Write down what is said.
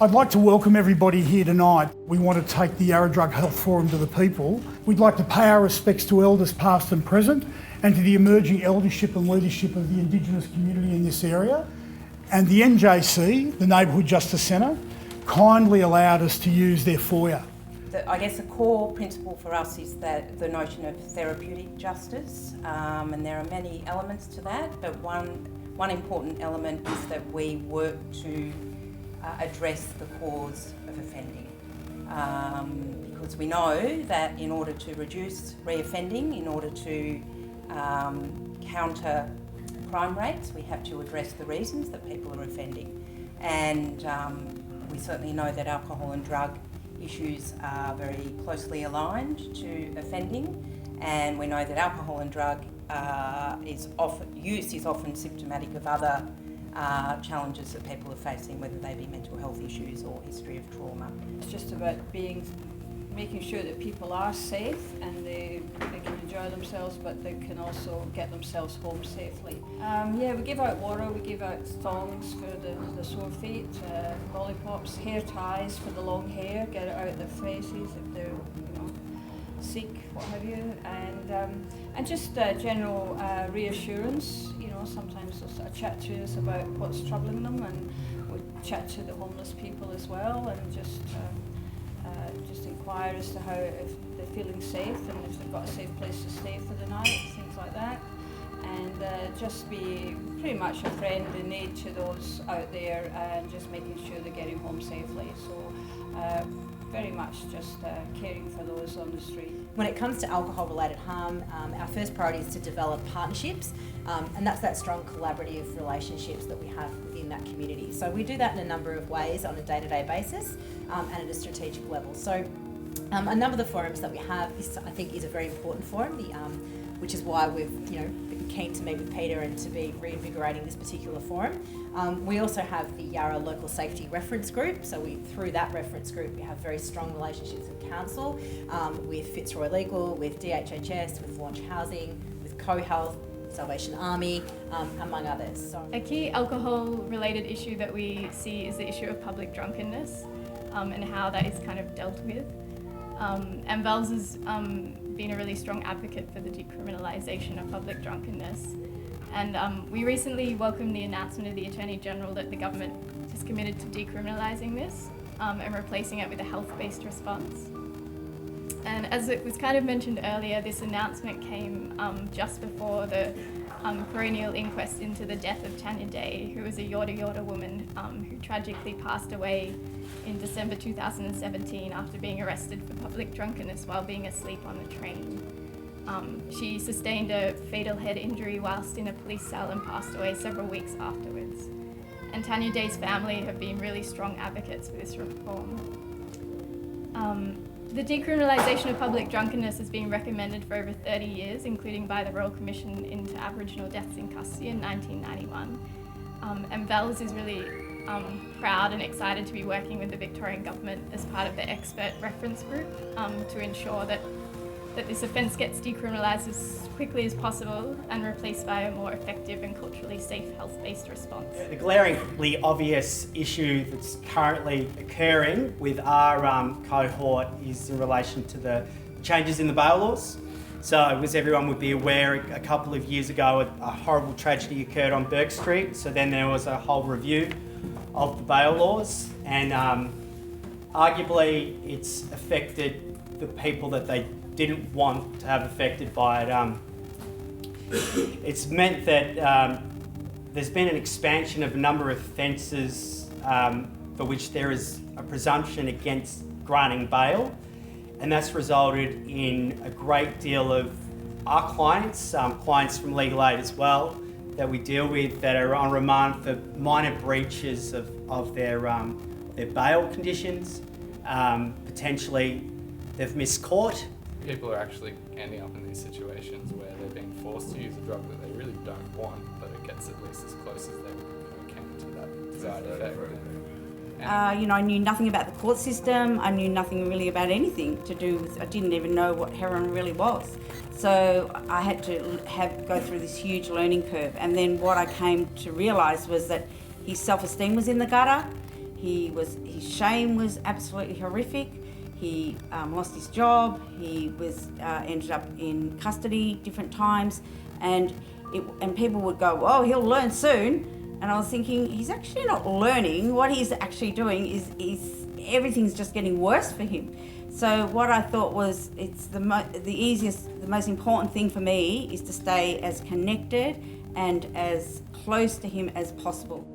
I'd like to welcome everybody here tonight. We want to take the Yarra Drug Health Forum to the people. We'd like to pay our respects to elders past and present and to the emerging eldership and leadership of the Indigenous community in this area. And the NJC, the Neighbourhood Justice Centre, kindly allowed us to use their foyer. I guess a core principle for us is that the notion of therapeutic justice, and there are many elements to that, but one important element is that we work to address the cause of offending. Because we know that in order to reduce reoffending, in order to counter crime rates, we have to address the reasons that people are offending. And we certainly know that alcohol and drug issues are very closely aligned to offending, and we know that alcohol and drug use is often symptomatic of other challenges that people are facing, whether they be mental health issues or history of trauma. It's just about making sure that people are safe and they can enjoy themselves, but they can also get themselves home safely. We give out water, we give out thongs for the sore feet, lollipops, hair ties for the long hair, get it out of their faces if they're sick, what have you, and just general reassurance. Sometimes they'll sort of chat to us about what's troubling them, and we chat to the homeless people as well, and just inquire as to how, if they're feeling safe and if they've got a safe place to stay for the night, things like that. And just be pretty much a friend and aid to those out there, and just making sure they're getting home safely. So very much just caring for those on the street. When it comes to alcohol-related harm, our first priority is to develop partnerships, and that's that strong collaborative relationships that we have within that community. So we do that in a number of ways on a day-to-day basis and at a strategic level. So a number of the forums that we have, I think, is a very important forum, which is why we've been keen to meet with Peter and to be reinvigorating this particular forum. We also have the Yarra Local Safety Reference Group, so through that reference group we have very strong relationships with Council, with Fitzroy Legal, with YDHF, with Launch Housing, with Co-Health, Salvation Army, among others. So. A key alcohol-related issue that we see is the issue of public drunkenness and how that is kind of dealt with. And Vels has been a really strong advocate for the decriminalisation of public drunkenness. And we recently welcomed the announcement of the Attorney General that the government is committed to decriminalising this and replacing it with a health-based response. And as it was kind of mentioned earlier, this announcement came just before the coronial inquest into the death of Tanya Day, who was a Yorta woman who tragically passed away in December 2017 after being arrested for public drunkenness while being asleep on the train. She sustained a fatal head injury whilst in a police cell and passed away several weeks afterwards. And Tanya Day's family have been really strong advocates for this reform. The decriminalisation of public drunkenness has been recommended for over 30 years, including by the Royal Commission into Aboriginal Deaths in Custody in 1991. And Vels is really proud and excited to be working with the Victorian Government as part of the expert reference group to ensure that this offence gets decriminalised as quickly as possible and replaced by a more effective and culturally safe health-based response. The glaringly obvious issue that's currently occurring with our cohort is in relation to the changes in the bail laws. So, as everyone would be aware, a couple of years ago a horrible tragedy occurred on Burke Street, so then there was a whole review of the bail laws, and arguably it's affected the people that they didn't want to have affected by it. It's meant that there's been an expansion of a number of offences for which there is a presumption against granting bail, and that's resulted in a great deal of our clients from legal aid as well, that we deal with that are on remand for minor breaches of their bail conditions. Potentially they've missed court. People are actually ending up in these situations where they're being forced to use a drug that they really don't want, but it gets at least as close as they can to that desired effect. I knew nothing about the court system. I knew nothing really about anything to do with, I didn't even know what heroin really was. So I had to go through this huge learning curve. And then what I came to realise was that his self-esteem was in the gutter. His shame was absolutely horrific. He lost his job. He was ended up in custody different times, and people would go, "Oh, he'll learn soon." And I was thinking, he's actually not learning. What he's actually doing is everything's just getting worse for him. So what I thought was, it's the most important thing for me is to stay as connected and as close to him as possible.